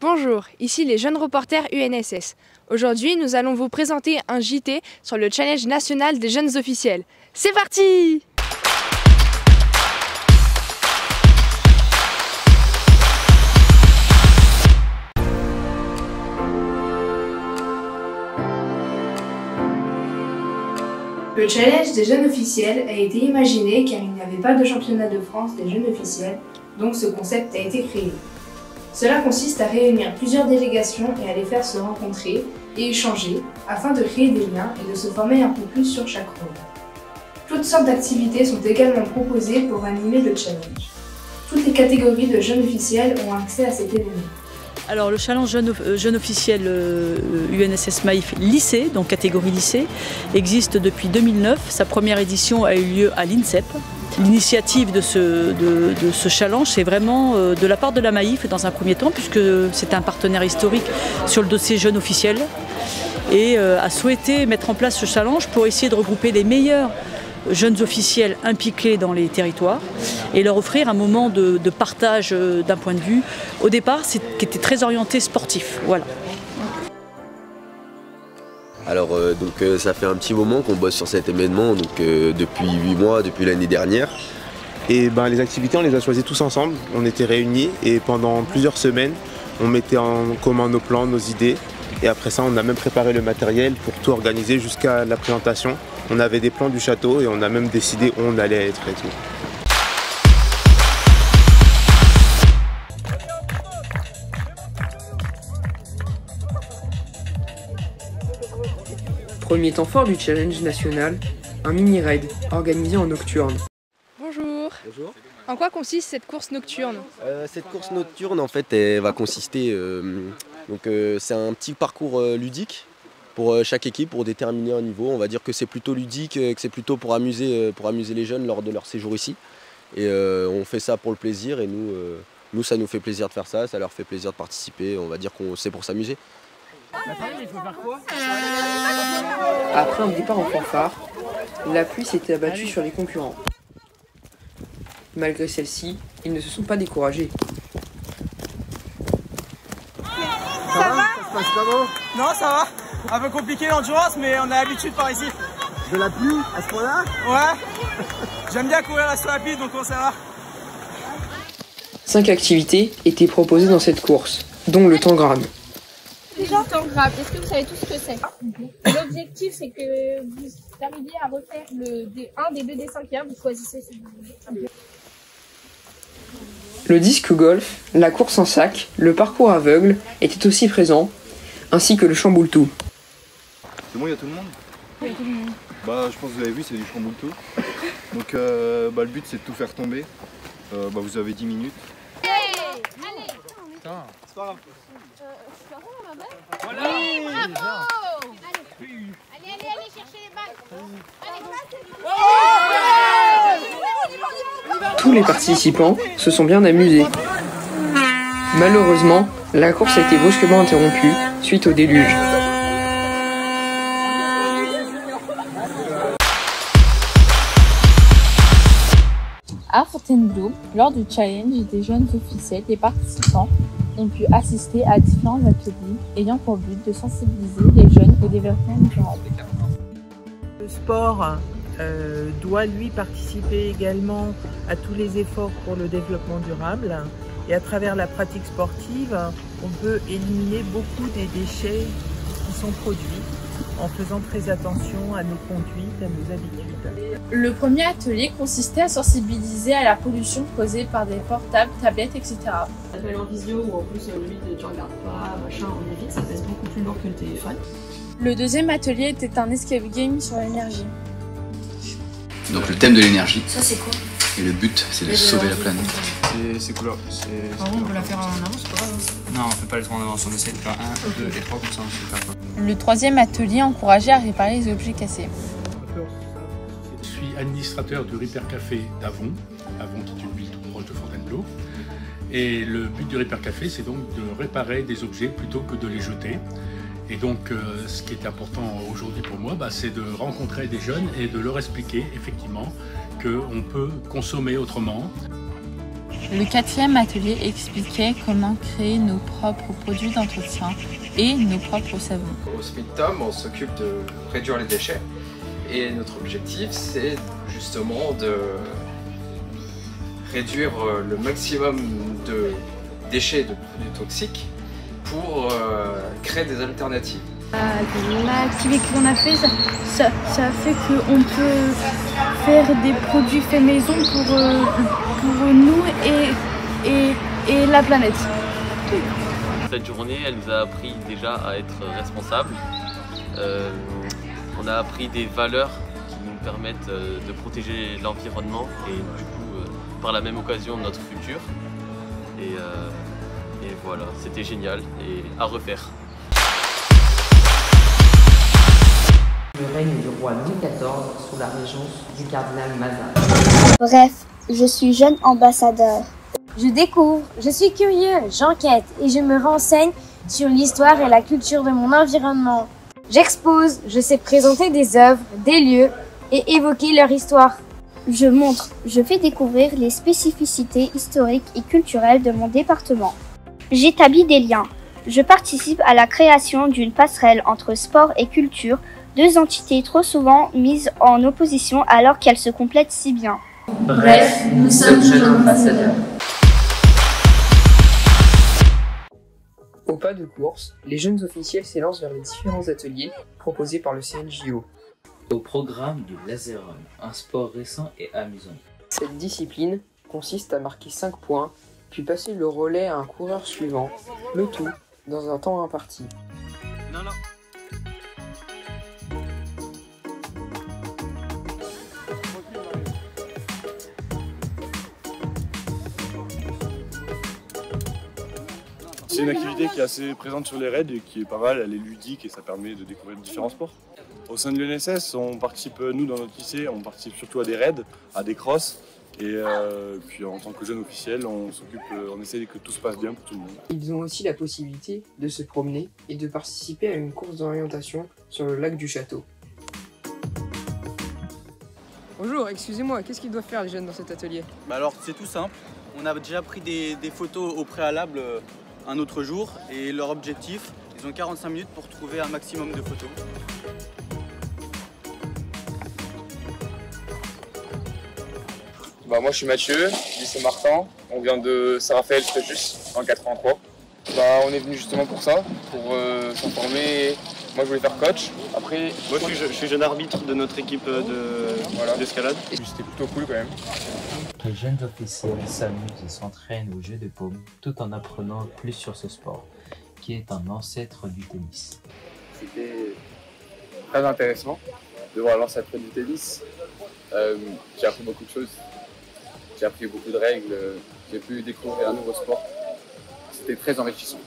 Bonjour, ici les jeunes reporters UNSS. Aujourd'hui, nous allons vous présenter un JT sur le challenge national des jeunes officiels. C'est parti! Le challenge des jeunes officiels a été imaginé car il n'y avait pas de championnat de France des jeunes officiels, donc ce concept a été créé. Cela consiste à réunir plusieurs délégations et à les faire se rencontrer et échanger afin de créer des liens et de se former un peu plus sur chaque rôle. Toutes sortes d'activités sont également proposées pour animer le challenge. Toutes les catégories de jeunes officiels ont accès à cet événement. Alors le challenge jeune officiel UNSS Maïf lycée, donc catégorie lycée, existe depuis 2009. Sa première édition a eu lieu à l'INSEP. L'initiative de ce challenge, c'est vraiment de la part de la Maïf dans un premier temps, puisque c'est un partenaire historique sur le dossier jeune officiel, et a souhaité mettre en place ce challenge pour essayer de regrouper les meilleurs jeunes officiels impliqués dans les territoires et leur offrir un moment de partage d'un point de vue, au départ, qui était très orienté sportif. Voilà. Alors ça fait un petit moment qu'on bosse sur cet événement, donc depuis 8 mois, depuis l'année dernière. Et les activités, on les a choisies tous ensemble, on était réunis et pendant plusieurs semaines, on mettait en commun nos plans, nos idées. Et après ça, on a même préparé le matériel pour tout organiser jusqu'à la présentation. On avait des plans du château et on a même décidé où on allait être et tout. Premier temps fort du challenge national, un mini-raid organisé en nocturne. Bonjour. Bonjour. En quoi consiste cette course nocturne? Cette course nocturne, en fait, elle va consister... c'est un petit parcours ludique pour chaque équipe, pour déterminer un niveau. On va dire que c'est plutôt ludique, que c'est plutôt pour amuser les jeunes lors de leur séjour ici. Et on fait ça pour le plaisir et nous, ça nous fait plaisir de faire ça, ça leur fait plaisir de participer. On va dire qu'on c'est pour s'amuser. Après un départ en fanfare, la pluie s'était abattue sur les concurrents. Malgré celle-ci, ils ne se sont pas découragés. Ça va? Ça se passe comment? Non, ça va. Un peu compliqué l'endurance, mais on a l'habitude par ici. De la pluie à ce point-là? Ouais. J'aime bien courir la sur rapide, donc ça va. 5 activités étaient proposées dans cette course, dont le tangram. Le tangram, est-ce que vous savez tout ce que c'est? L'objectif, c'est que vous arriviez à refaire un des deux dessins qu'il y a, vous choisissez celui que vous voulez. Le disque golf, la course en sac, le parcours aveugle étaient aussi présents, ainsi que le chamboule-tout. C'est bon, il y a tout le monde? Oui, tout le monde. Je pense que vous avez vu, c'est du chamboule-tout. Donc le but c'est de tout faire tomber. Vous avez 10 minutes. Allez! C'est pas grave. Voilà! Oui, bravo! Allez, cherchez les balles! Tous les participants se sont bien amusés. Malheureusement, la course a été brusquement interrompue suite au déluge. À Fontainebleau, lors du challenge des jeunes officiels, les participants ont pu assister à différents ateliers ayant pour but de sensibiliser les jeunes au développement durable. Le sport doit lui participer également à tous les efforts pour le développement durable et à travers la pratique sportive, on peut éliminer beaucoup des déchets qui sont produits en faisant très attention à nos conduites, à nos habitudes. Le premier atelier consistait à sensibiliser à la pollution causée par des portables, tablettes, etc. On appelle en visio ou en plus limite tu regardes pas, machin, on évite, ça pèse beaucoup plus lourd que le téléphone. Le deuxième atelier était un escape game sur l'énergie. Donc le thème de l'énergie. Ça c'est quoi? Et le but c'est de sauver la planète. C'est couleur. On peut la faire en avance, c'est pas grave. Non, on peut pas le faire en avance, on essaie de faire 1, 2 et 3 comme ça on sait pas. Le troisième atelier encourageait à réparer les objets cassés. Je suis administrateur du Repair Café d'Avon, Avon qui est une ville toute proche de Fontainebleau. Et le but du Repair Café, c'est donc de réparer des objets plutôt que de les jeter. Et donc, ce qui est important aujourd'hui pour moi, c'est de rencontrer des jeunes et de leur expliquer effectivement qu'on peut consommer autrement. Le 4e atelier expliquait comment créer nos propres produits d'entretien et nos propres savons. Au SpeedTom, on s'occupe de réduire les déchets et notre objectif c'est justement de réduire le maximum de déchets et de produits toxiques pour créer des alternatives. L'activité qu'on a fait, ça fait qu'on peut faire des produits faits maison pour nous et la planète. Cette journée, elle nous a appris déjà à être responsables. On a appris des valeurs qui nous permettent de protéger l'environnement et du coup, par la même occasion, notre futur. Et voilà, c'était génial et à refaire. Le règne du roi Louis XIV sous la régence du cardinal Mazarin. Bref, je suis jeune ambassadeur. Je découvre, je suis curieux, j'enquête et je me renseigne sur l'histoire et la culture de mon environnement. J'expose, je sais présenter des œuvres, des lieux et évoquer leur histoire. Je montre, je fais découvrir les spécificités historiques et culturelles de mon département. J'établis des liens. Je participe à la création d'une passerelle entre sport et culture, deux entités trop souvent mises en opposition alors qu'elles se complètent si bien. Bref, nous sommes jeunes ambassadeurs. Au pas de course, les jeunes officiels s'élancent vers les différents ateliers proposés par le CNJO. Au programme du laser run, un sport récent et amusant. Cette discipline consiste à marquer 5 points, puis passer le relais à un coureur suivant, le tout dans un temps imparti. C'est une activité qui est assez présente sur les raids et qui est pas mal, elle est ludique et ça permet de découvrir différents sports. Au sein de l'UNSS, on participe, nous dans notre lycée, on participe surtout à des raids, à des crosses et puis en tant que jeune officiel, on essaie que tout se passe bien pour tout le monde. Ils ont aussi la possibilité de se promener et de participer à une course d'orientation sur le lac du Château. Bonjour, excusez-moi, qu'est-ce qu'ils doivent faire les jeunes dans cet atelier? Alors c'est tout simple, on a déjà pris des photos au préalable un autre jour et leur objectif, ils ont 45 minutes pour trouver un maximum de photos. Moi je suis Mathieu, lycée Martin, on vient de Saint-Raphaël Fréjus en 83. On est venu justement pour ça, pour s'informer. Moi je voulais faire coach. Après, moi je suis jeune arbitre de notre équipe d'escalade. C'était plutôt cool quand même. Les jeunes officiels s'amusent et s'entraînent au jeu de paume tout en apprenant plus sur ce sport, qui est un ancêtre du tennis. C'était très intéressant de voir l'ancêtre du tennis. J'ai appris beaucoup de choses, j'ai appris beaucoup de règles, j'ai pu découvrir un nouveau sport. C'était très enrichissant.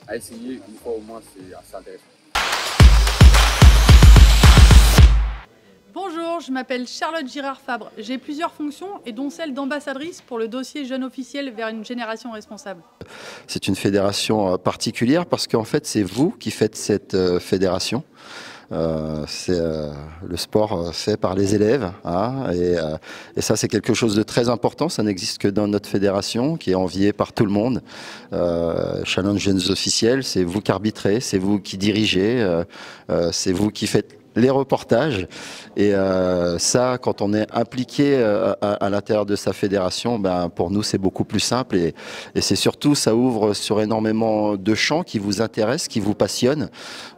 À essayer une fois au moins, c'est assez intéressant. Bonjour, je m'appelle Charlotte Girard-Fabre. J'ai plusieurs fonctions et dont celle d'ambassadrice pour le dossier Jeune officiel vers une génération responsable. C'est une fédération particulière parce qu'en fait c'est vous qui faites cette fédération. C'est le sport fait par les élèves hein, et ça c'est quelque chose de très important, ça n'existe que dans notre fédération qui est enviée par tout le monde. Challenge Jeunes officiels, c'est vous qui arbitrez, c'est vous qui dirigez, c'est vous qui faites les reportages et ça quand on est impliqué à l'intérieur de sa fédération, pour nous c'est beaucoup plus simple et c'est surtout ça ouvre sur énormément de champs qui vous intéressent, qui vous passionnent.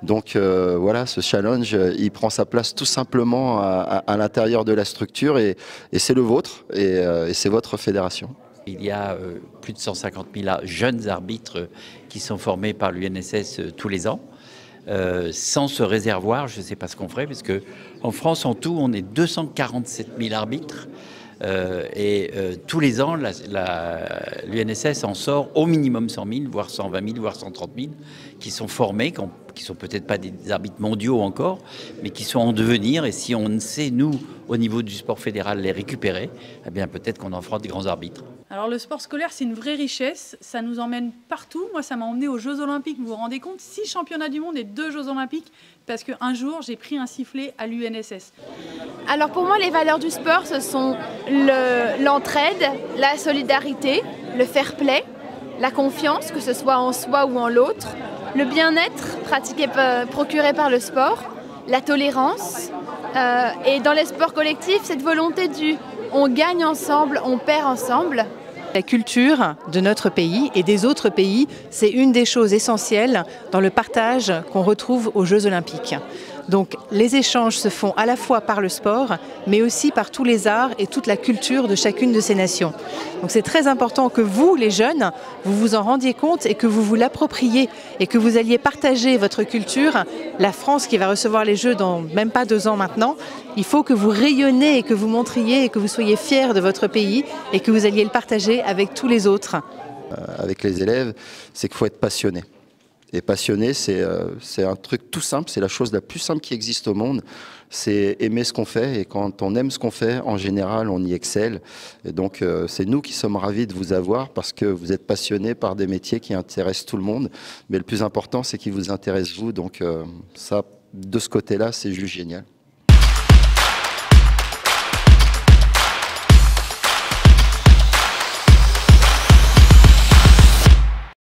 Donc voilà, ce challenge il prend sa place tout simplement à l'intérieur de la structure et c'est le vôtre et c'est votre fédération. Il y a plus de 150 000 jeunes arbitres qui sont formés par l'UNSS tous les ans. Sans ce réservoir, je ne sais pas ce qu'on ferait, parce qu'en France, en tout, on est 247 000 arbitres. Tous les ans, l'UNSS en sort au minimum 100 000, voire 120 000, voire 130 000, qui sont formés, qui ne sont peut-être pas des arbitres mondiaux encore, mais qui sont en devenir. Et si on sait, nous, au niveau du sport fédéral, les récupérer, eh bien peut-être qu'on en fera des grands arbitres. Alors le sport scolaire, c'est une vraie richesse, ça nous emmène partout. Moi, ça m'a emmené aux Jeux Olympiques, vous vous rendez compte, 6 championnats du monde et 2 Jeux Olympiques, parce qu'un jour, j'ai pris un sifflet à l'UNSS. Alors pour moi, les valeurs du sport, ce sont l'entraide, la solidarité, le fair play, la confiance, que ce soit en soi ou en l'autre, le bien-être procuré par le sport, la tolérance, et dans les sports collectifs, cette volonté du on gagne ensemble, on perd ensemble. La culture de notre pays et des autres pays, c'est une des choses essentielles dans le partage qu'on retrouve aux Jeux Olympiques. Donc les échanges se font à la fois par le sport, mais aussi par tous les arts et toute la culture de chacune de ces nations. Donc c'est très important que vous, les jeunes, vous vous en rendiez compte et que vous vous l'appropriez et que vous alliez partager votre culture. La France qui va recevoir les Jeux dans même pas 2 ans maintenant, il faut que vous rayonnez et que vous montriez et que vous soyez fiers de votre pays et que vous alliez le partager avec tous les autres. Avec les élèves, c'est qu'il faut être passionné. Et passionné, c'est un truc tout simple, c'est la chose la plus simple qui existe au monde. C'est aimer ce qu'on fait, et quand on aime ce qu'on fait, en général, on y excelle. Et donc, c'est nous qui sommes ravis de vous avoir parce que vous êtes passionnés par des métiers qui intéressent tout le monde. Mais le plus important, c'est qu'ils vous intéressent vous. Donc, ça, de ce côté-là, c'est juste génial.